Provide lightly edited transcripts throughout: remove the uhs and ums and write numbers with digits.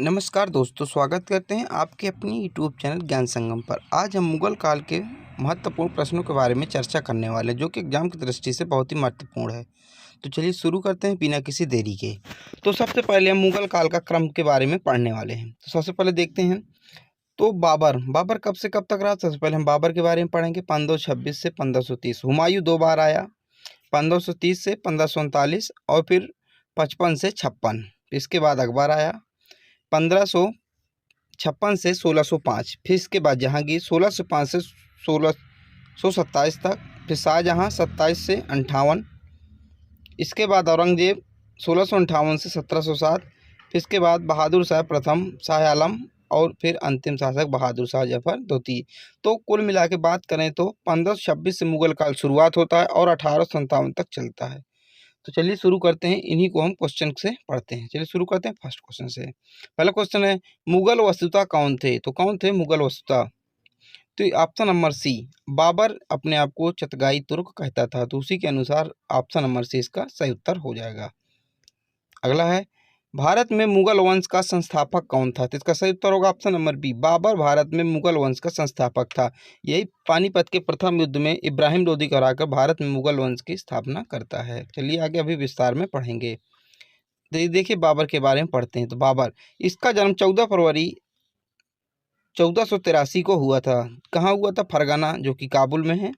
नमस्कार दोस्तों, स्वागत करते हैं आपके अपनी यूट्यूब चैनल ज्ञान संगम पर। आज हम मुगल काल के महत्वपूर्ण प्रश्नों के बारे में चर्चा करने वाले हैं, जो कि एग्जाम की दृष्टि से बहुत ही महत्वपूर्ण है। तो चलिए शुरू करते हैं बिना किसी देरी के। तो सबसे पहले हम मुगल काल का क्रम के बारे में पढ़ने वाले हैं। तो सबसे पहले देखते हैं, तो बाबर कब से कब तक रहा। सबसे पहले हम बाबर के बारे में पढ़ेंगे। 1526 से 1530। हुमायूं 2 बार आया, 1530 से 1539 और फिर 55 से 56। इसके बाद अकबर आया 1556 से 1605। फिर इसके बाद जहांगीर 1605 से 1627 तक। फिर शाहजहां 27 से 58। इसके बाद औरंगजेब 1658 से 1707। फिर इसके बाद बहादुर शाह प्रथम, शाह आलम और फिर अंतिम शासक बहादुर शाह जफर द्वितीय। तो कुल मिला के बात करें तो 1526 से मुगल काल शुरुआत होता है और 1857 तक चलता है। तो चलिए शुरू करते हैं, इन्हीं को हम क्वेश्चन से पढ़ते हैं। चलिए शुरू करते हैं फर्स्ट क्वेश्चन से। पहला क्वेश्चन है, मुगल वस्तुता कौन थे। तो कौन थे मुगल वस्तुता। तो ऑप्शन नंबर सी, बाबर अपने आप को चतगाई तुर्क कहता था, तो उसी के अनुसार ऑप्शन नंबर सी इसका सही उत्तर हो जाएगा। अगला है, भारत में मुगल वंश का संस्थापक कौन था। तो इसका सही उत्तर होगा option number B, Babur Bharat में मुगल वंश का संस्थापक था। यही पानीपत के प्रथम युद्ध में इब्राहिम लोदी को हराकर भारत में मुगल वंश की स्थापना करता है। चलिए आगे अभी विस्तार में पढ़ेंगे। देखिए बाबर के बारे में पढ़ते हैं। तो बाबर, इसका जन्म 14 फरवरी 1483 को हुआ था। कहाँ हुआ था। फरगाना, जो कि काबुल में है।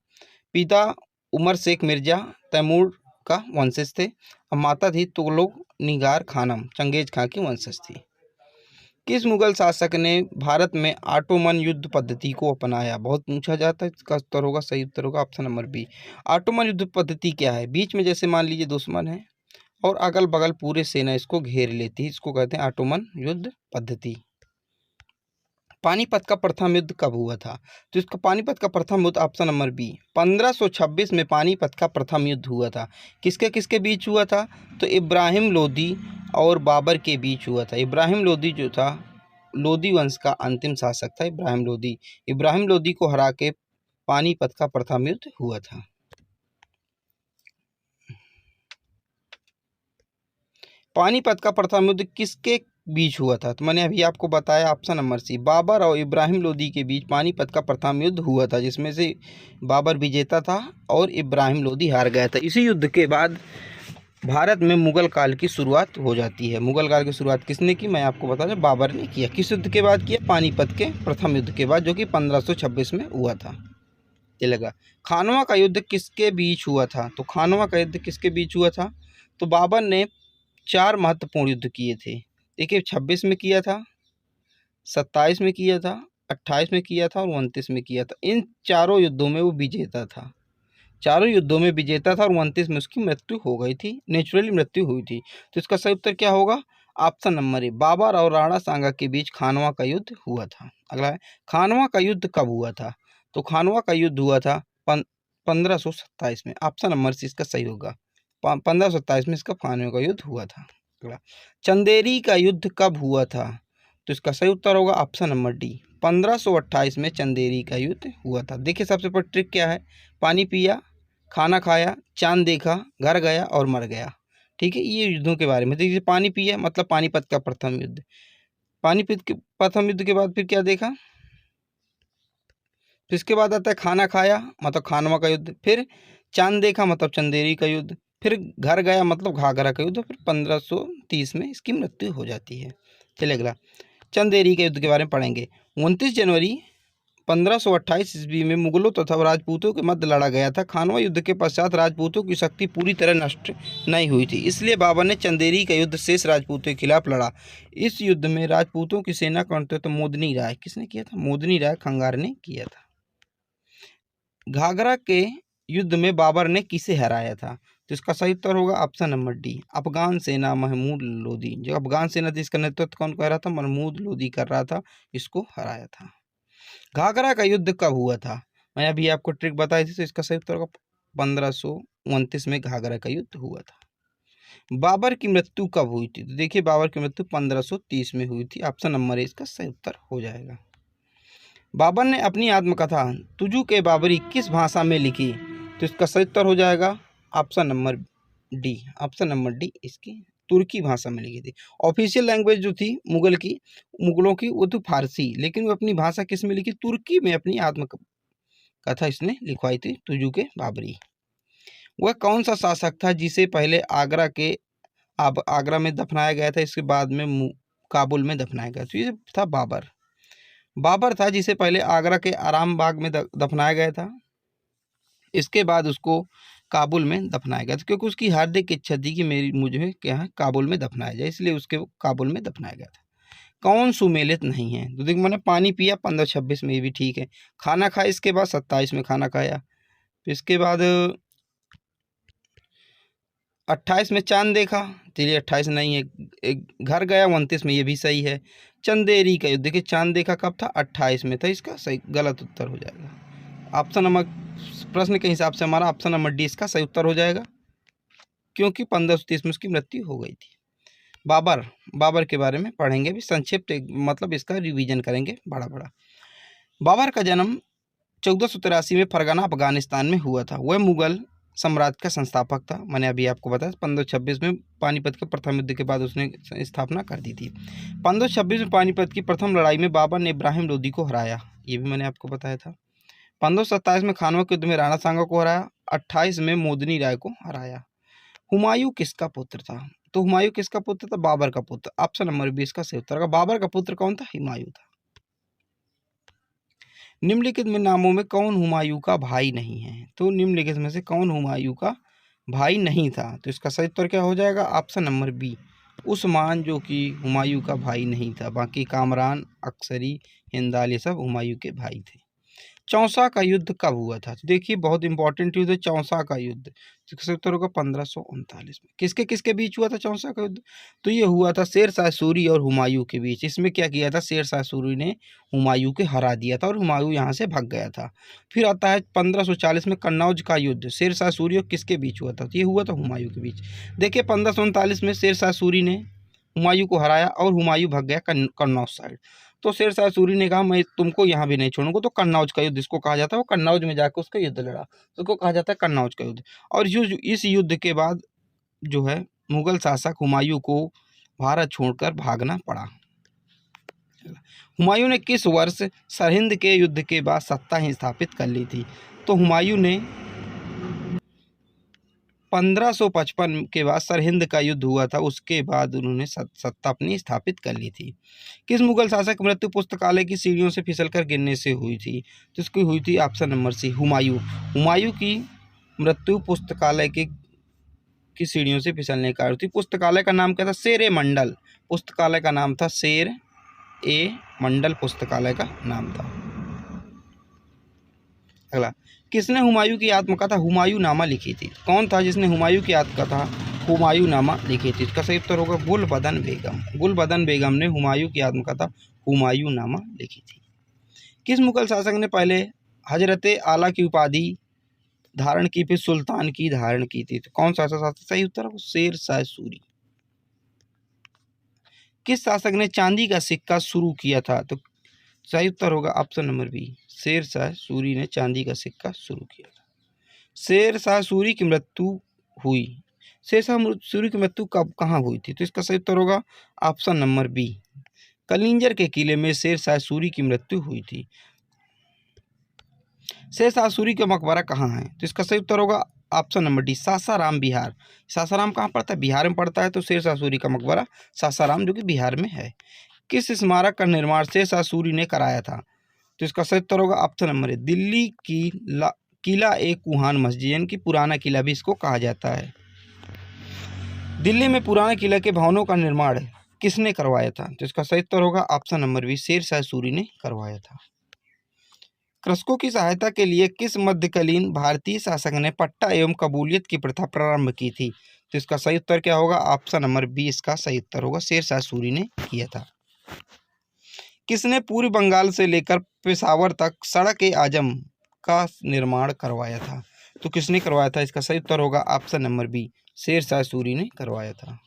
पिता उमर शेख मिर्जा तैमूर का वंशज थे और माता थी तुगलक निगार खानम, चंगेज खां की वंशज थी। किस मुगल शासक ने भारत में ऑटोमन युद्ध पद्धति को अपनाया। बहुत पूछा जाता है, इसका उत्तर होगा, सही उत्तर होगा ऑप्शन नंबर बी। ऑटोमन युद्ध पद्धति क्या है। बीच में जैसे मान लीजिए दुश्मन है और अगल बगल पूरे सेना इसको घेर लेती है, इसको कहते हैं ऑटोमन युद्ध पद्धति। पानीपत का प्रथम युद्ध कब हुआ था। तो इसका पानीपत का प्रथम युद्ध ऑप्शन नंबर बी, 1526 में पानीपत का प्रथम युद्ध हुआ था। किसके किसके बीच हुआ था। तो इब्राहिम लोदी और बाबर के बीच हुआ था। इब्राहिम लोदी जो था, लोदी वंश का अंतिम शासक था इब्राहिम लोदी को हरा के पानीपत का प्रथम युद्ध हुआ था। पानीपत का प्रथम युद्ध किसके बीच हुआ था। तो मैंने अभी आपको बताया ऑप्शन नंबर सी, बाबर और इब्राहिम लोदी के बीच पानीपत का प्रथम युद्ध हुआ था, जिसमें से बाबर विजेता था और इब्राहिम लोदी हार गया था। इसी युद्ध के बाद भारत में मुगल काल की शुरुआत हो जाती है। मुगल काल की शुरुआत किसने की, मैं आपको बता दूं, बाबर ने किया। किस युद्ध के बाद किया। पानीपत के प्रथम युद्ध के बाद, जो कि 1526 में हुआ था। चलेगा। खानवा का युद्ध किसके बीच हुआ था। तो खानवा का युद्ध किसके बीच हुआ था। तो बाबर ने 4 महत्वपूर्ण युद्ध किए थे। देखिए 26 में किया था, 27 में किया था, 28 में किया था और 29 में किया था। इन चारों युद्धों में वो विजेता था। चारों युद्धों में विजेता था और 29 में उसकी मृत्यु हो गई थी, नेचुरली मृत्यु हुई थी। तो इसका सही उत्तर क्या होगा, ऑप्शन नंबर ए, बाबर और राणा सांगा के बीच खानवा का युद्ध हुआ था। अगला है, खानवा का युद्ध कब हुआ था। तो खानवा का युद्ध हुआ था 1527 में। ऑप्शन नंबर सी इसका सही होगा, 1527 में इसका खानवा का युद्ध हुआ था। अगला, चंदेरी का युद्ध कब हुआ था। तो इसका सही उत्तर होगा ऑप्शन नंबर डी, 1528 में चंदेरी का युद्ध हुआ था। देखिए सबसे बड़ी ट्रिक क्या है, पानी पिया, खाना खाया, चांद देखा, घर गया और मर गया। ठीक है, ये युद्धों के बारे में। देखिए पानी पिया मतलब पानीपत का प्रथम युद्ध। पानीपत के प्रथम युद्ध के बाद फिर क्या देखा, फिर इसके बाद आता है खाना खाया मतलब खानवा का युद्ध, फिर चांद देखा मतलब चंदेरी का युद्ध, फिर घर गया मतलब घाघरा का युद्ध, फिर 1530 में इसकी मृत्यु हो जाती है। चलिए अगला, चंदेरी के युद्ध के बारे में पढ़ेंगे। 29 जनवरी 1528 ईस्वी में मुगलों तथा राजपूतों के मध्य लड़ा गया था। खानवा युद्ध के पश्चात राजपूतों की शक्ति पूरी तरह नष्ट नहीं हुई थी, इसलिए बाबर ने चंदेरी का युद्ध शेष राजपूतों के खिलाफ लड़ा। इस युद्ध में राजपूतों की सेना का नेतृत्व मोदनी राय, किसने किया था, मोदनी राय खंगार ने किया था। घाघरा के युद्ध में बाबर ने किसे हराया था। तो इसका सही उत्तर होगा ऑप्शन नंबर डी, अफगान सेना महमूद लोदी। जो अफगान सेना थी इसका नेतृत्व कौन कर रहा था, महमूद लोदी कर रहा था, इसको हराया था। घाघरा का युद्ध कब हुआ था। मैं अभी आपको ट्रिक बताई थी, तो इसका सही उत्तर होगा 1529 में घाघरा का युद्ध हुआ था। बाबर की मृत्यु कब हुई थी। तो देखिए बाबर की मृत्यु 1530 में हुई थी। ऑप्शन नंबर ए इसका सही उत्तर हो जाएगा। बाबर ने अपनी आत्मकथा तुजू के बाबरी किस भाषा में लिखी। तो इसका सही उत्तर हो जाएगा option number D, option number D इसकी तुर्की भाषा में लिखी थी। ऑफिशियल लैंग्वेज जो थी मुगलों की वो तो फारसी, लेकिन वो अपनी भाषा किस में लिखी? तुर्की में अपनी आत्मकथा इसने लिखवाई थी, तुजुक बाबरी। वह कौन सा शासक था जिसे पहले आगरा में दफनाया गया था, इसके बाद में काबुल में दफनाया गया? तो ये था बाबर। बाबर था जिसे पहले आगरा के आराम बाग में दफनाया गया था, इसके बाद उसको काबुल में दफनाया गया था, क्योंकि उसकी हार्दिक इच्छा थी कि मुझे क्या है, काबुल में दफनाया जाए, इसलिए उसके काबुल में दफनाया गया था। कौन सुमेलित नहीं है? तो देखो मैंने पानी पिया 1526 में, ये भी ठीक है। खाना खाया इसके बाद 27 में खाना खाया, तो इसके बाद 28 में चांद देखा, तो ये 28 नहीं है। एक घर गया 29 में, ये भी सही है। चंदेरी का युद्ध, देखिए चांद देखा कब था? 28 में था, इसका सही गलत उत्तर हो जाएगा। ऑप्शन नंबर, प्रश्न के हिसाब से हमारा ऑप्शन नंबर डी इसका सही उत्तर हो जाएगा, क्योंकि 1530 में उसकी मृत्यु हो गई थी। बाबर के बारे में पढ़ेंगे भी, संक्षिप्त मतलब इसका रिवीजन करेंगे बड़ा। बाबर का जन्म 1483 में फरगना अफगानिस्तान में हुआ था। वह मुगल साम्राज्य का संस्थापक था। मैंने अभी आपको बताया 1526 में पानीपत के प्रथम युद्ध के बाद उसने स्थापना कर दी थी। 1526 में पानीपत की प्रथम लड़ाई में बाबर ने इब्राहिम लोदी को हराया, ये भी मैंने आपको बताया था। 1527 में खानवा के युद्ध में राणा सांगा को हराया। 28 में मोदनी राय को हराया। हुमायूं किसका पुत्र था? तो हुमायूं किसका पुत्र था? बाबर का पुत्र। ऑप्शन नंबर 20 का सही उत्तर होगा। बाबर का पुत्र कौन था? हुमायूं था। निम्नलिखित में नामों में कौन हुमायूं का भाई नहीं है? तो निम्नलिखित में से कौन हुमायूं का भाई नहीं था? तो इसका सही उत्तर क्या हो जाएगा? ऑप्शन नंबर बी, उस्मान, जो कि हुमायूं का भाई नहीं था। बाकी कामरान, अक्सरी, हिंदाल, ये सब हुमायूं के भाई थे। चौसा का युद्ध कब हुआ था? तो देखिए बहुत इंपॉर्टेंट युद्ध है चौसा का युद्ध। इसका उत्तर होगा 1539 में। किसके किसके बीच हुआ था चौसा का युद्ध? तो ये हुआ था शेरशाह सूरी और हुमायूं के बीच। इसमें क्या किया था? शेरशाह सूरी ने हुमायूं के हरा दिया था और हुमायूं यहाँ से भाग गया था। फिर आता है 1540 में कन्नौज का युद्ध। शेरशाह सूरी और किसके बीच हुआ था? तो ये हुआ था हुमायूं के बीच। देखिए 1539 में शेरशाह सूरी ने हुमायूं को हराया और हुमायूं भाग गया कन्नौज साइड। तो शेरशाह सूरी ने कहा मैं तुमको यहाँ भी नहीं छोड़ूंगा। तो कन्नौज का युद्ध इसको कहा जाता है। वो कन्नौज में जाकर उसका युद्ध लड़ा, तो उसको कहा जाता है कन्नौज का युद्ध। और इस युद्ध के बाद जो है मुगल शासक हुमायूं को भारत छोड़कर भागना पड़ा। हुमायूं ने किस वर्ष सरहिंद के युद्ध के बाद सत्ता ही स्थापित कर ली थी? तो हुमायूं ने 1555 के बाद सरहिंद का युद्ध हुआ था, उसके बाद उन्होंने सत्ता अपनी स्थापित कर ली थी। किस मुगल शासक की मृत्यु पुस्तकालय की सीढ़ियों से फिसलकर गिरने से हुई थी? तो इसकी हुई थी option number C, Humayun. Humayun की मृत्यु पुस्तकालय की सीढ़ियों से फिसलने का हुई थी। पुस्तकालय का नाम क्या था? शेर मंडल पुस्तकालय का नाम था। शेर ए मंडल पुस्तकालय का नाम था। अगला, किसने हुमायूं की आत्मकथा हुमायूं नामा लिखी थी? कौन था जिसने हुमायूं की आत्मकथा हुमायूं नामा लिखी थी? इसका सही उत्तर होगा गुलबदन बेगम। गुलबदन बेगम ने हुमायूं की आत्मकथा हुमायूं नामा लिखी थी। किस मुगल शासक ने पहले हजरत आला की उपाधि धारण की, फिर सुल्तान की धारण की थी? तो कौन सा शासक? सही उत्तर होगा शेरशाह सूरी। किस शासक ने चांदी का सिक्का शुरू किया था? तो सही उत्तर होगा option number B, Sher Shah Suri ने चांदी का सिक्का शुरू किया था। शेरशाह सूरी की मृत्यु हुई। शेरशाह सूरी की मृत्यु कब कहाँ हुई थी? तो इसका सही उत्तर होगा ऑप्शन नंबर बी, कलिंजर के किले में शेरशाह सूरी की मृत्यु हुई थी। शेरशाह सूरी का मकबरा कहाँ है? तो इसका सही उत्तर होगा option number D, Sasaram Bihar. Sasaram कहाँ पड़ता है? बिहार में पड़ता है। तो शेरशाह सूरी का मकबरा सासाराम जो कि बिहार में है। किस स्मारक का निर्माण शेरशाह सूरी ने कराया था? तो इसका सही उत्तर होगा ऑप्शन नंबर ए, दिल्ली की किला ए कुहान मस्जिद, यानी कि पुराना किला भी इसको कहा जाता है। दिल्ली में पुराने किले के भवनों का निर्माण किसने करवाया था? तो इसका सही उत्तर होगा option number B, Sher Shah Suri ने करवाया था। कृषकों की सहायता के लिए किस मध्यकालीन भारतीय शासक ने पट्टा एवं कबूलियत की प्रथा प्रारंभ की थी? तो इसका सही उत्तर क्या होगा? ऑप्शन नंबर बी इसका सही उत्तर होगा, शेरशाह सूरी ने किया था। किसने पूर्वी बंगाल से लेकर पेशावर तक सड़क ए आजम का निर्माण करवाया था? तो किसने करवाया था? इसका सही उत्तर होगा option number B, Sher Shah Suri ने करवाया था।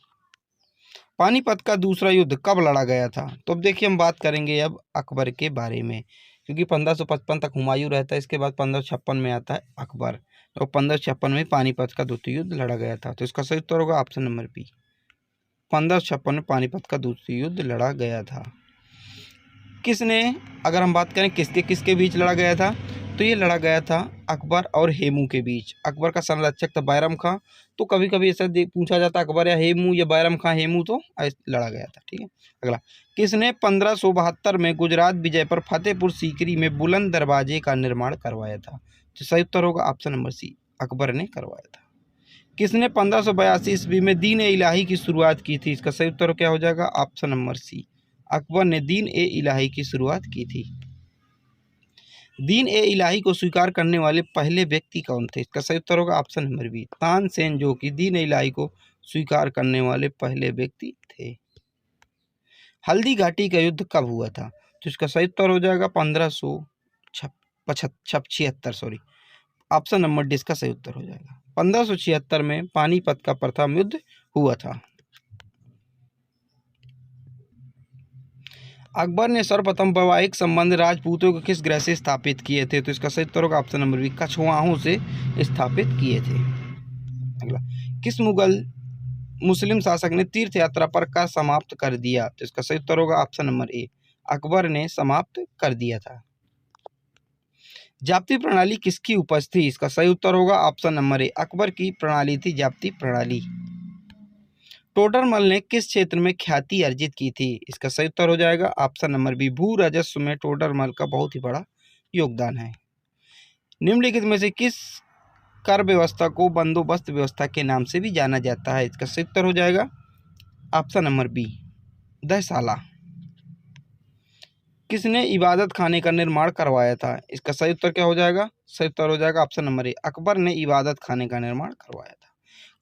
पानीपत का दूसरा युद्ध कब लड़ा गया था? तो अब देखिए हम बात करेंगे अब अकबर के बारे में, क्योंकि 1555 तक हुमायूं रहता है, इसके बाद 1556 में आता है अकबर, और 1556 में पानीपत का द्वितीय युद्ध लड़ा गया था। तो इसका सही उत्तर होगा ऑप्शन नंबर बी। 1556 में पानीपत का दूसरा युद्ध लड़ा गया था। किसने, अगर हम बात करें किसके किसके बीच लड़ा गया था, तो ये लड़ा गया था अकबर और हेमू के बीच। अकबर का संरक्षक था बैरम खां, तो कभी कभी ऐसा पूछा जाता अकबर या हेमू या बैरम खां, हेमू, तो लड़ा गया था। ठीक है। अगला, किसने 1572 में गुजरात विजय पर फतेहपुर सीकरी में बुलंद दरवाजे का निर्माण करवाया था? तो सही उत्तर होगा ऑप्शन नंबर सी, अकबर ने करवाया था। किसने 1582 ईस्वी में दीन ए इलाही की शुरुआत की थी? इसका सही उत्तर क्या हो जाएगा? ऑप्शन नंबर सी, अकबर ने दीन ए इलाही की शुरुआत की थी। दीन ए इलाही को स्वीकार करने वाले पहले व्यक्ति कौन थे? इसका सही उत्तर होगा ऑप्शन नंबर बी, तानसेन, जो कि दीन ए इलाही को स्वीकार करने वाले पहले व्यक्ति थे। हल्दी घाटी का युद्ध कब हुआ था? तो इसका सही उत्तर हो जाएगा 1576, सॉरी, ऑप्शन नंबर डी इसका सही उत्तर हो जाएगा। 1576 में पानीपत का प्रथम युद्ध हुआ था। अकबर ने सर्वप्रथम वैवाहिक संबंध राजपूतों के किस ग्रह से स्थापित किए थे? तो इसका सही उत्तर होगा ऑप्शन नंबर बी, कछवाहों से स्थापित किए थे। अगला, किस मुस्लिम शासक ने तीर्थ यात्रा पर कर समाप्त कर दिया? तो इसका सही उत्तर होगा ऑप्शन नंबर ए, अकबर ने समाप्त कर दिया था। जाप्ती प्रणाली किसकी उपज थी? इसका सही उत्तर होगा ऑप्शन नंबर ए, अकबर की प्रणाली थी जाप्ती प्रणाली। टोडरमल ने किस क्षेत्र में ख्याति अर्जित की थी? इसका सही उत्तर हो जाएगा ऑप्शन नंबर बी, भू राजस्व में टोडरमल का बहुत ही बड़ा योगदान है। निम्नलिखित में से किस कर व्यवस्था को बंदोबस्त व्यवस्था के नाम से भी जाना जाता है? इसका सही उत्तर हो जाएगा ऑप्शन नंबर बी, दहसाला। किसने इबादत खाने का निर्माण करवाया था? इसका सही उत्तर क्या हो जाएगा? सही उत्तर हो जाएगा ऑप्शन नंबर ए, अकबर ने इबादत खाने का निर्माण करवाया था।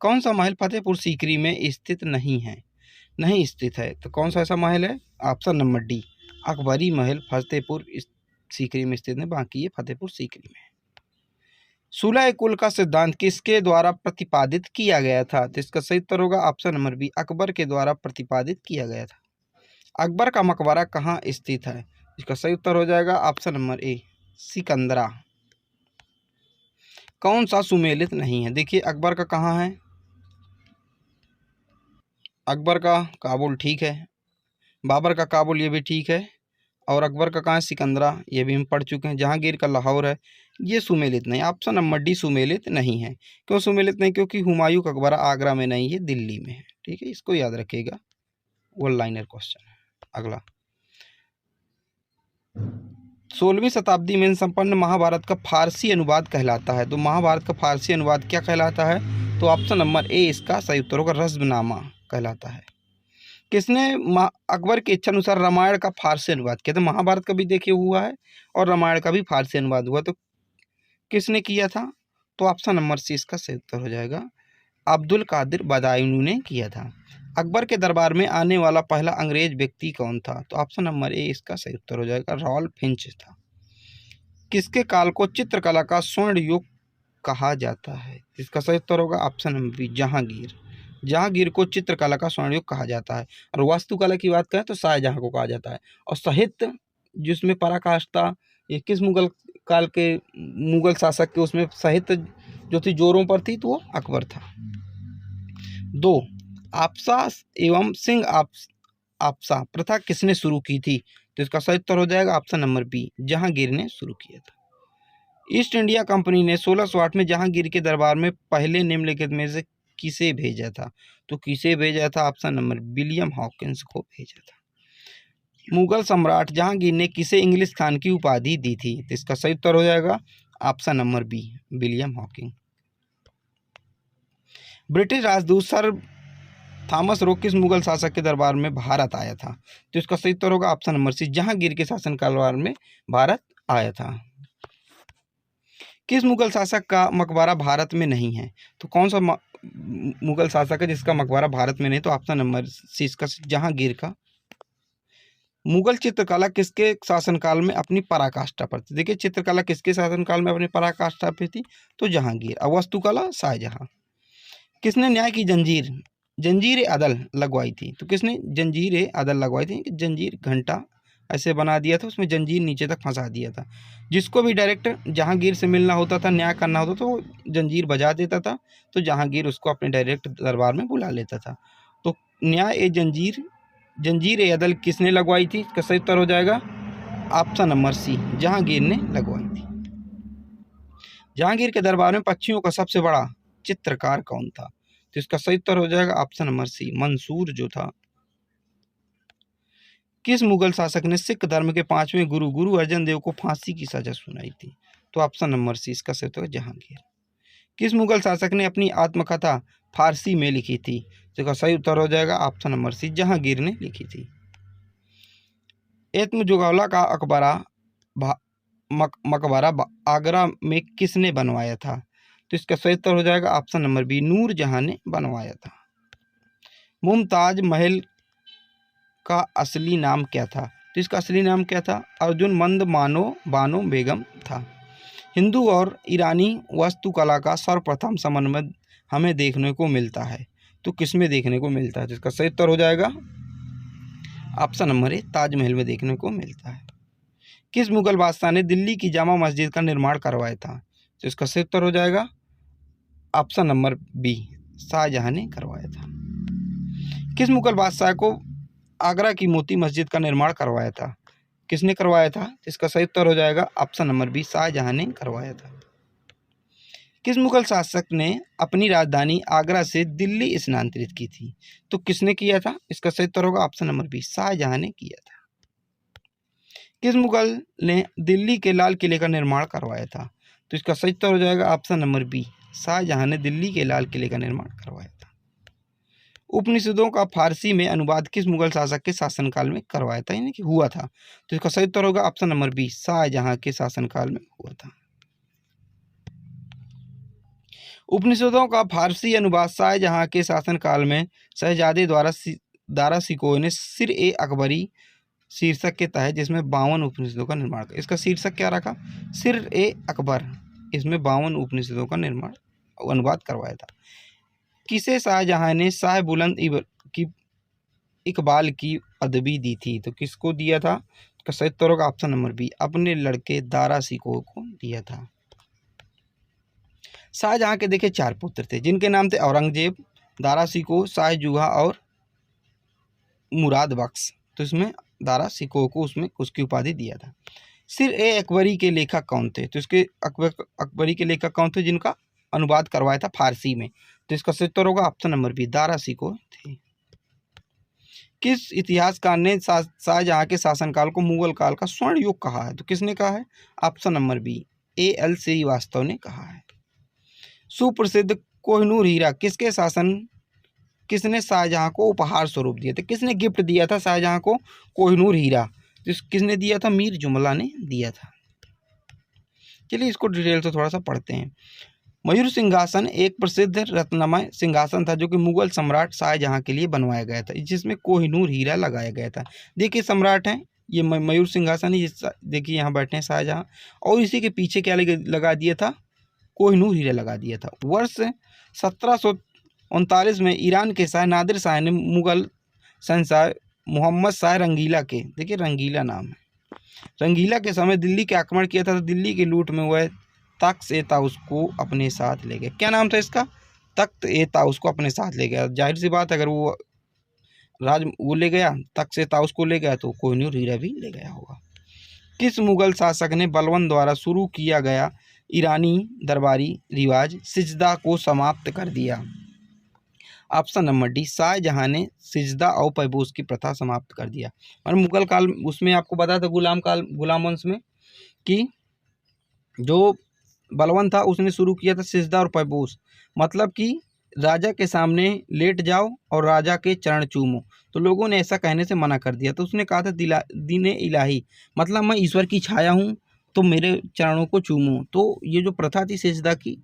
कौन सा महल फतेहपुर सीकरी में स्थित नहीं स्थित है? तो कौन सा ऐसा महल है? ऑप्शन नंबर डी, अकबरी महल फतेहपुर सीकरी में स्थित है, बाकी ये फतेहपुर सीकरी में। सुलह कुल का सिद्धांत किसके द्वारा प्रतिपादित किया गया था? तो इसका सही उत्तर होगा ऑप्शन नंबर बी, अकबर के द्वारा प्रतिपादित किया गया था। अकबर का मकबरा कहाँ स्थित है? इसका सही उत्तर हो जाएगा ऑप्शन नंबर ए, सिकंदरा। कौन सा सुमेलित नहीं है? देखिए अकबर का कहाँ है, अकबर का काबुल, ठीक है। बाबर का काबुल, ये भी ठीक है। और अकबर का कहाँ है? सिकंदरा, ये भी हम पढ़ चुके हैं। जहांगीर का लाहौर है, ये सुमेलित नहीं। ऑप्शन नंबर डी सुमेलित नहीं है। क्यों सुमेलित नहीं? क्योंकि हुमायूं का मकबरा आगरा में नहीं है, दिल्ली में है। ठीक है, इसको याद रखिएगा, वन लाइनर क्वेश्चन है। अगला, 16वीं शताब्दी में संपन्न महाभारत का फारसी अनुवाद कहलाता है। तो महाभारत का फारसी अनुवाद क्या कहलाता है? तो ऑप्शन नंबर ए इसका सही उत्तर होगा, रज़्मनामा कहलाता है। किसने अकबर की इच्छा अनुसार रामायण का फारसी अनुवाद किया? तो महाभारत का भी देखिए हुआ है और रामायण का भी फारसी अनुवाद हुआ, तो किसने किया था? तो ऑप्शन नंबर सी इसका सही उत्तर हो जाएगा, अब्दुल कादिर बदायूनी ने किया था। अकबर के दरबार में आने वाला पहला अंग्रेज व्यक्ति कौन था? तो ऑप्शन नंबर ए इसका सही उत्तर हो जाएगा, रॉल्फ फिंच था। किसके काल को चित्रकला का स्वर्ण युग कहा जाता है? इसका सही उत्तर होगा option number B, Jahangir. Jahangir को चित्रकला का स्वर्ण युग कहा जाता है। और वास्तुकला की बात करें तो शाहजहां को कहा जाता है। और साहित्य जिसमें पराकाष्ठा, ये किस मुगल काल के मुगल शासक के उसमें साहित्य जो थी जोरों पर थी, तो वो अकबर था। 2, आपसा एवं सिंह आपसा प्रथा किसने शुरू की थी? तो इसका सही उत्तर हो जाएगा ऑप्शन नंबर बी, जहांगीर ने शुरू किया था। ईस्ट इंडिया कंपनी ने 1608 में जहांगीर के दरबार में पहले निम्नलिखित में से किसे भेजा था? तो किसे भेजा था? ऑप्शन नंबर विलियम हॉकिंस को भेजा था। मुगल सम्राट जहांगीर ने किसे इंग्लिश खान की उपाधि दी थी? तो इसका सही उत्तर हो जाएगा option number B, William Hawking. British राजदूत सर थॉमस रो किस मुगल शासक के दरबार में भारत आया था? तो इसका सही उत्तर होगा ऑप्शन नंबर सी, जहांगीर के शासनकाल में भारत आया था। किस मुगल शासक का मकबरा भारत में नहीं है? तो कौन सा मुगल शासक है जिसका मकबरा भारत में नहीं? तो ऑप्शन नंबर सी इसका जहांगीर का। मुगल चित्रकला किसके शासनकाल में अपनी पराकाष्ठा पर थी? देखिए चित्रकला किसके शासनकाल में अपनी पराकाष्ठा पर थी? तो जहांगीर। और वास्तुकला शाहजहां। किसने न्याय की जंजीर अदल लगवाई थी? तो किसने जंजीर अदल लगवाई थी? जंजीर घंटा ऐसे बना दिया था, उसमें जंजीर नीचे तक फंसा दिया था। जिसको भी डायरेक्ट जहांगीर से मिलना होता था, न्याय करना होता था, तो जंजीर बजा देता था, तो जहांगीर उसको अपने डायरेक्ट दरबार में बुला लेता था। तो न्याय ए जंजीर जंजीर ए अदल किसने लगवाई थी? इसका सही उत्तर हो जाएगा ऑप्शन नंबर सी, जहांगीर ने लगवाई थी। जहांगीर के दरबार में पक्षियों का सबसे बड़ा चित्रकार कौन था? तो इसका सही उत्तर हो जाएगा ऑप्शन नंबर सी, मंसूर जो था। किस मुगल शासक ने सिख धर्म के 5वें गुरु गुरु अर्जन देव को फांसी की सजा सुनाई थी? तो ऑप्शन नंबर सी, इसका सही उत्तर जहांगीर। किस मुगल शासक ने अपनी आत्मकथा फारसी में लिखी थी? तो इसका सही उत्तर हो जाएगा ऑप्शन नंबर सी, जहांगीर ने लिखी थी। एत्मजुगौला का मकबरा आगरा में किसने बनवाया था? तो इसका सही उत्तर हो जाएगा ऑप्शन नंबर बी, नूरजहां ने बनवाया था। मुमताज महल का असली नाम क्या था? तो इसका असली नाम क्या था? अर्जुनमंद बानो बेगम था। हिंदू और ईरानी वास्तुकला का सर्वप्रथम समन्वय हमें देखने को मिलता है, तो किसमें देखने को मिलता है? तो इसका सही उत्तर हो जाएगा ऑप्शन नंबर ए, ताजमहल में देखने को मिलता है। किस मुगल बादशाह ने दिल्ली की जामा मस्जिद का निर्माण करवाया था? तो इसका सही उत्तर हो जाएगा ऑप्शन नंबर बी, शाहजहां ने करवाया था। किस मुगल बादशाह को आगरा की मोती मस्जिद का निर्माण करवाया था? किसने करवाया था? इसका सही उत्तर हो जाएगा ऑप्शन नंबर बी, शाहजहां ने करवाया था। किस मुगल शासक ने अपनी राजधानी आगरा से दिल्ली स्थानांतरित की थी? तो किसने किया था? इसका सही उत्तर होगा ऑप्शन नंबर बी, शाहजहां ने किया था। किस मुगल ने दिल्ली के लाल किले का निर्माण करवाया था? तो इसका सही उत्तर हो जाएगा ऑप्शन नंबर बी, शाहजहां ने दिल्ली के लाल किले का निर्माण करवाया था। उपनिषदों का फारसी में अनुवाद किस मुगल शासक के शासनकाल में करवाया था, यानी कि हुआ था? तो इसका सही उत्तर होगा ऑप्शन नंबर बी, शाहजहां के शासनकाल में हुआ था। उपनिषदों का फारसी अनुवाद शाहजहां के शासनकाल में शहजादे द्वारा दारा शिकोह ने सिर ए अकबरी शीर्षक के तहत, जिसमें 52 उपनिषदों का निर्माण किया। इसका शीर्षक क्या रखा? सिर ए अकबर। इसमें 52 उपनिषदों का निर्माण अनुवाद करवाया था। किसे शाहजहां ने शाह बुलंद इकबाल की पदवी दी थी? तो किसको दिया था? इसका सही उत्तर होगा ऑप्शन नंबर बी, अपने लड़के दारा शिकोह को दिया था। शाहजहां के देखिए 4 पुत्र थे, जिनके नाम थे औरंगजेब, दारा शिकोह, शाह जुहा और मुराद बख्श। तो इसमें दारा शिकोह को उसमें उसकी उपाधि दिया था। सिर ए अकबरी के लेखक कौन थे? तो इसके अकबरी के लेखक कौन थे जिनका अनुवाद करवाया था फारसी में? तो इसका सही उत्तर होगा option number B, Dara Shikoh थे। किस इतिहासकार ने शाहजहां के शासनकाल को मुगल काल का स्वर्ण युग कहा है? तो किसने कहा है? Option number B, A.L. Srivastava ने कहा है। सुप्रसिद्ध कोहिनूर हीरा किसने शाहजहां को उपहार स्वरूप दिया था? किसने गिफ्ट दिया था शाहजहां को कोहिनूर हीरा? तो किसने दिया था? मीर जुमला ने दिया था। चलिए इसको डिटेल से थोड़ा सा पढ़ते हैं। मयूर सिंहासन एक प्रसिद्ध रत्नमय सिंहासन था जो कि मुगल सम्राट शाहजहां के लिए बनवाया गया था, जिसमें कोहिनूर हीरा लगाया गया था। देखिए सम्राट हैं, ये मयूर सिंहासन ही, देखिए यहाँ बैठे हैं शाहजहां, और इसी के पीछे क्या लगा दिया था? कोहिनूर हीरा लगा दिया था। वर्ष 1739 में ईरान के शाह नादिर शाह ने मुगल शहंशाह मोहम्मद शाह रंगीला के, देखिए रंगीला नाम है, रंगीला के समय दिल्ली के आक्रमण किया था। तो दिल्ली की लूट में वह तख्त-ए-ताउस को अपने साथ ले गए। क्या नाम था इसका? तख्त-ए-ताउस को अपने साथ ले गया। जाहिर सी बात, अगर वो ले गया, तख्त-ए-ताउस को ले गया, तो कोहिनूर हीरा भी ले गया होगा। किस मुगल शासक ने बलबन द्वारा शुरू किया गया ईरानी दरबारी रिवाज सिजदा को समाप्त कर दिया? ऑप्शन नंबर डी, शाहजहां ने सिजदा और पैबोस की प्रथा समाप्त कर दिया। और मुगल काल उसमें आपको बता था गुलाम वंश में कि जो बलबन था उसने शुरू किया था सिजदा और पैबोस, मतलब कि राजा के सामने लेट जाओ और राजा के चरण चूमो। तो लोगों ने ऐसा कहने से मना कर दिया, तो उसने कहा था दीने इलाही, मतलब मैं ईश्वर की छाया हूँ, तो मेरे चरणों को चूमो। तो ये जो प्रथा थी सिजदा की,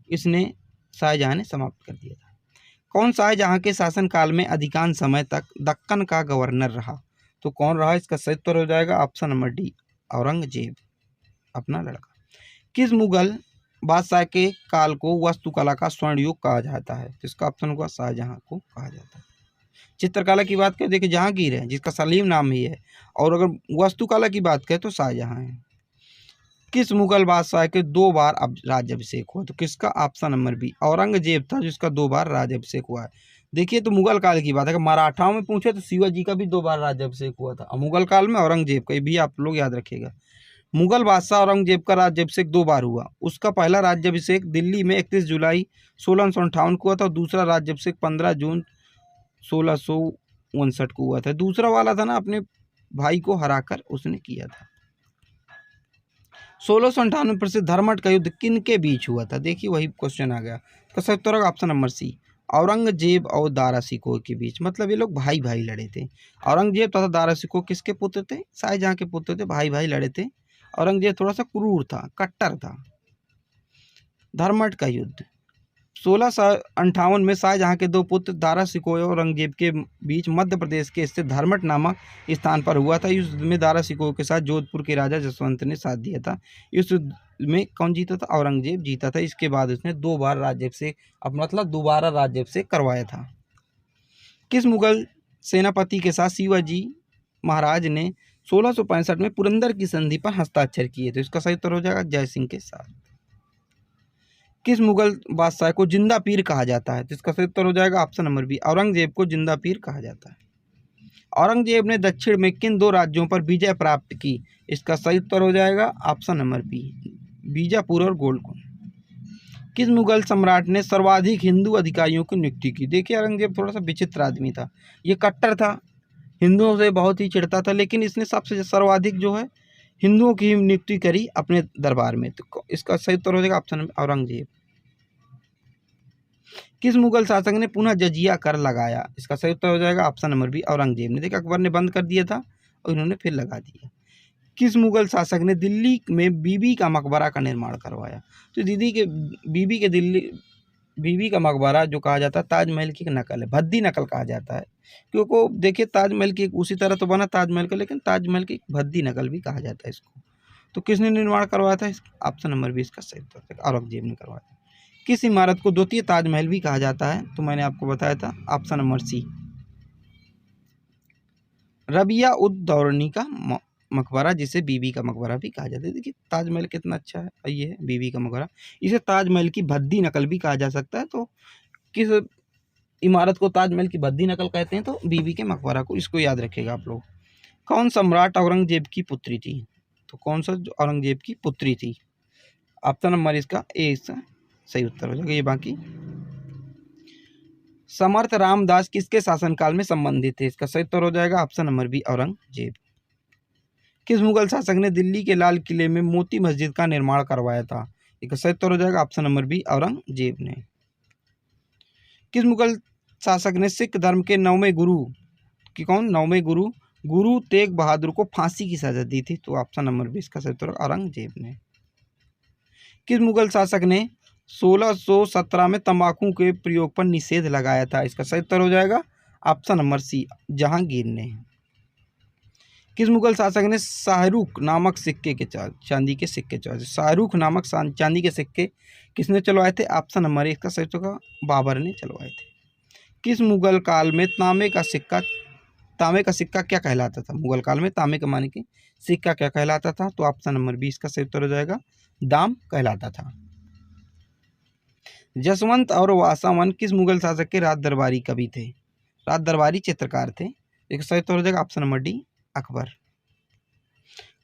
इसने शाहजहां ने समाप्त कर दिया था। कौन शाहजहां के शासनकाल में अधिकांश समय तक दक्कन का गवर्नर रहा? तो कौन रहा? इसका सही उत्तर हो जाएगा ऑप्शन नंबर डी, औरंगजेब, अपना लड़का। किस मुगल बादशाह के काल को वास्तुकला का स्वर्ण युग कहा जाता है? तो इसका ऑप्शन होगा शाहजहां को कहा जाता है। चित्रकला की बात करें, देखिए जहांगीर है जिसका सलीम नाम ही है, और अगर वास्तुकला की बात करें तो शाहजहां है। किस मुगल बादशाह के 2 बार राज्याभिषेक हुआ? तो किसका? ऑप्शन नंबर बी, औरंगजेब था जिसका 2 बार राज्याभिषेक हुआ है। देखिए तो मुगल काल की बात है कि मराठाओं में पूछे तो शिवाजी का भी 2 बार राज्याभिषेक हुआ था, और मुगल काल में औरंगजेब का, ये भी आप लोग याद रखिएगा। मुगल बादशाह औरंगजेब का राज्याभिषेक 2 बार हुआ। उसका पहला राज्याभिषेक दिल्ली में 31 जुलाई 1658 को हुआ था, और दूसरा राज्याभिषेक 15 जून 1659 को हुआ था। दूसरा वाला था ना, अपने भाई को हराकर उसने किया था। 1658 में प्रसिद्ध धर्मट का युद्ध किन के बीच हुआ था? देखिए वही क्वेश्चन आ गया। इसका सही उत्तर होगा ऑप्शन नंबर सी, औरंगजेब और दारा शिकोह के बीच। मतलब ये लोग भाई भाई लड़े थे। औरंगजेब तथा दारा शिकोह किसके पुत्र थे? शाहजहां के पुत्र थे, भाई भाई लड़े थे। औरंगजेब थोड़ा सा क्रूर था, कट्टर था। धर्मट का युद्ध 1658 में शाहजहां के 2 पुत्र दारा शिकोह और औरंगजेब के बीच मध्य प्रदेश के स्थित धर्मट नामक स्थान पर हुआ था। इस युद्ध में दारा शिकोह के साथ जोधपुर के राजा जसवंत ने साथ दिया था। इस युद्ध में कौन जीता था? औरंगजेब जीता था। इसके बाद उसने 2 बार राज्याभिषेक, अब मतलब दोबारा राज्याभिषेक करवाया था। किस मुगल सेनापति के साथ शिवाजी महाराज ने 1665 में पुरंदर की संधि पर हस्ताक्षर किए थे? इसका सही उत्तर हो जाएगा जय सिंह के साथ। किस मुगल बादशाह को जिंदा पीर कहा जाता है? जिसका सही उत्तर हो जाएगा ऑप्शन नंबर बी, औरंगजेब को जिंदा पीर कहा जाता है। औरंगजेब ने दक्षिण में किन 2 राज्यों पर विजय प्राप्त की? इसका सही उत्तर हो जाएगा ऑप्शन नंबर बी, बीजापुर और गोलकुंड। किस मुगल सम्राट ने सर्वाधिक हिंदू अधिकारियों की नियुक्ति की? देखिए औरंगजेब थोड़ा सा विचित्र आदमी था, ये कट्टर था, हिंदुओं से बहुत ही चिढ़ता था, लेकिन इसने सबसे सर्वाधिक जो है हिंदुओं की नियुक्ति करी अपने दरबार में। तो इसका सही उत्तर हो जाएगा ऑप्शन नंबर औरंगजेब। किस मुगल शासक ने पुनः जजिया कर लगाया? इसका सही उत्तर हो जाएगा ऑप्शन नंबर बी, औरंगजेब ने। देखिए अकबर ने बंद कर दिया था और इन्होंने फिर लगा दिया। किस मुगल शासक ने दिल्ली में बीबी का मकबरा का निर्माण करवाया? तो बीबी का मकबरा जो कहा जाता है ताजमहल की नकल है, भद्दी नकल कहा जाता है, क्योंकि देखिए ताजमहल की उसी तरह तो बना ताजमहल का, लेकिन ताजमहल की भद्दी नकल भी कहा जाता है इसको। तो किसने निर्माण करवाया था? ऑप्शन नंबर बी इसका सही उत्तर, औरंगजेब ने करवाया था। किस इमारत को द्वितीय ताजमहल भी कहा जाता है? तो मैंने आपको बताया था ऑप्शन नंबर सी, रबिया उद दौरानी का मकबरा, जिसे बीबी का मकबरा भी कहा जाता है। देखिए ताजमहल कितना अच्छा है, और ये है बीबी का मकबरा। इसे ताजमहल की भद्दी नकल भी कहा जा सकता है। तो किस इमारत को ताजमहल की भद्दी नकल कहते हैं? तो बीबी के मकबरा को। इसको याद रखिएगा आप लोग। कौन सम्राट औरंगजेब की पुत्री थी? तो कौन सा औरंगजेब की पुत्री थी? ऑप्शन नंबर इसका ए इसका सही उत्तर हो जाएगा। ये बाकी समर्थ रामदास किसके शासनकाल में संबंधित थे? इसका सही उत्तर हो जाएगा ऑप्शन नंबर बी, औरंगजेब। किस मुगल शासक ने दिल्ली के लाल किले में मोती मस्जिद का निर्माण करवाया था? इसका सही उत्तर हो जाएगा ऑप्शन नंबर बी, औरंगजेब ने। किस मुगल शासक ने सिख धर्म के 9वें गुरु कि कौन 9वें गुरु तेग बहादुर को फांसी की सजा दी थी? तो ऑप्शन नंबर बी इसका सही उत्तर औरंगजेब ने। किस मुगल शासक ने 1617 में तंबाकू के प्रयोग पर निषेध लगाया था? इसका सही उत्तर हो जाएगा ऑप्शन नंबर सी, जहांगीर ने। किस मुगल शासक ने शाहरुख नामक सिक्के के चांदी के सिक्के चलवाए? शाहरुख नामक चांदी के सिक्के किसने चलवाए थे? ऑप्शन नंबर एक का सही उत्तर बाबर ने चलवाए थे। किस मुगल काल में तांबे का सिक्का क्या कहलाता था? मुगल काल में तांबे का माने कि सिक्का क्या कहलाता था? तो ऑप्शन नंबर 20 का सही उत्तर हो जाएगा दाम कहलाता था। जसवंत और वासावन किस मुगल शासक के राज दरबारी कवि थे? राज दरबारी चित्रकार थे। एक सही उत्तर हो जाएगा ऑप्शन नंबर डी, अकबर।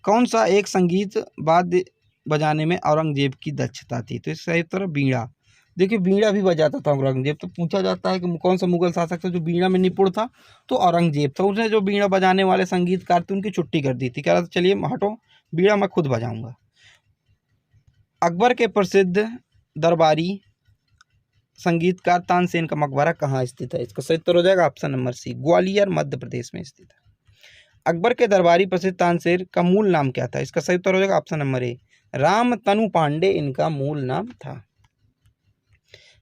कौन सा एक संगीत वाद्य बजाने में औरंगजेब की दक्षता थी? तो इसका सही उत्तर बीड़ा। देखिए बीड़ा भी बजाता था औरंगजेब। तो पूछा जाता है कि कौन सा मुगल शासक था जो बीड़ा में निपुण था? तो औरंगजेब था। उसने जो बीड़ा बजाने वाले संगीतकार थे उनकी छुट्टी कर दी थी, कह रहा था चलिए हटो, बीड़ा मैं खुद बजाऊंगा। अकबर के प्रसिद्ध दरबारी संगीतकार तानसेन का मकबरा कहाँ स्थित है? इसका सही उत्तर हो जाएगा ऑप्शन नंबर सी, ग्वालियर मध्य प्रदेश में स्थित है। अकबर के दरबारी प्रसिद्ध तानसेन का मूल नाम क्या था? इसका सही उत्तर हो जाएगा ऑप्शन नंबर ए, राम तनु पांडे इनका मूल नाम था।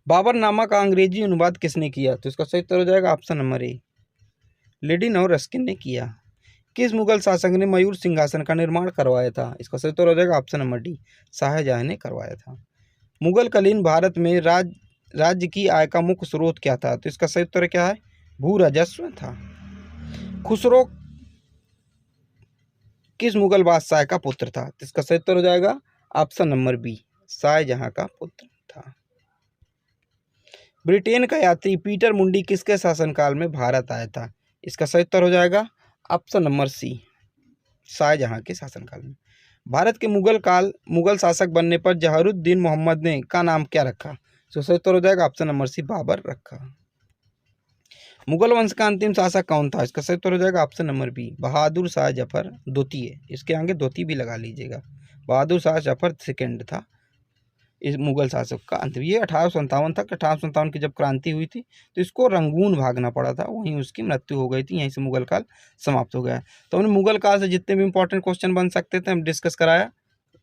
बाबरनामा का अंग्रेजी अनुवाद किसने किया? तो इसका सही उत्तर हो जाएगा ऑप्शन नंबर ए, लेडिन और रस्किन ने किया। किस मुगल शासक ने मयूर सिंहासन का निर्माण करवाया था? इसका सही उत्तर हो जाएगा ऑप्शन नंबर डी, शाहजहां ने करवाया था। मुगल कालीन भारत में राज्य की आय का मुख्य स्रोत क्या था? तो इसका सही उत्तर क्या है? भू राजस्व था। खुसरो किस मुगल बादशाह का पुत्र था? तो इसका सही उत्तर हो जाएगा ऑप्शन नंबर बी, शाहजहां का पुत्र था। ब्रिटेन का यात्री पीटर मुंडी किसके शासनकाल में भारत आया था? इसका सही उत्तर हो जाएगा ऑप्शन नंबर सी, शाहजहां के शासनकाल में। भारत के मुगल शासक बनने पर जहरुद्दीन मोहम्मद ने का नाम क्या रखा? तो सही उत्तर हो जाएगा ऑप्शन नंबर सी, बाबर रखा। मुगल वंश का अंतिम शासक कौन था? इसका सही उत्तर हो जाएगा option number B, Bahadur Shah Zafar द्वितीय। इसके आगे द्वितीय भी लगा लीजिएगा। बहादुर शाह जफर सेकेंड था इस मुगल शासक का अंत। ये 1857 तक, 1857 की जब क्रांति हुई थी तो इसको रंगून भागना पड़ा था, वहीं उसकी मृत्यु हो गई थी, यहीं से मुगल काल समाप्त हो गया। तो हमने मुगल काल से जितने भी इंपॉर्टेंट क्वेश्चन बन सकते थे हम डिस्कस कराया।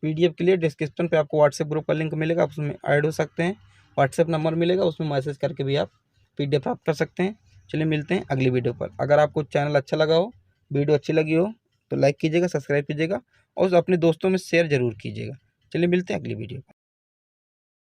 पीडीएफ के लिए डिस्क्रिप्शन पे आपको व्हाट्सएप ग्रुप का लिंक मिलेगा, आप उसमें ऐड हो सकते हैं। व्हाट्सएप नंबर मिलेगा, उसमें मैसेज करके भी आप पीडीएफ प्राप्त कर सकते हैं। चलिए मिलते हैं अगली वीडियो पर। अगर आपको चैनल अच्छा लगा हो, वीडियो अच्छी लगी हो तो लाइक कीजिएगा, सब्सक्राइब कीजिएगा और अपने दोस्तों में शेयर जरूर कीजिएगा। चलिए मिलते हैं अगली वीडियो पर।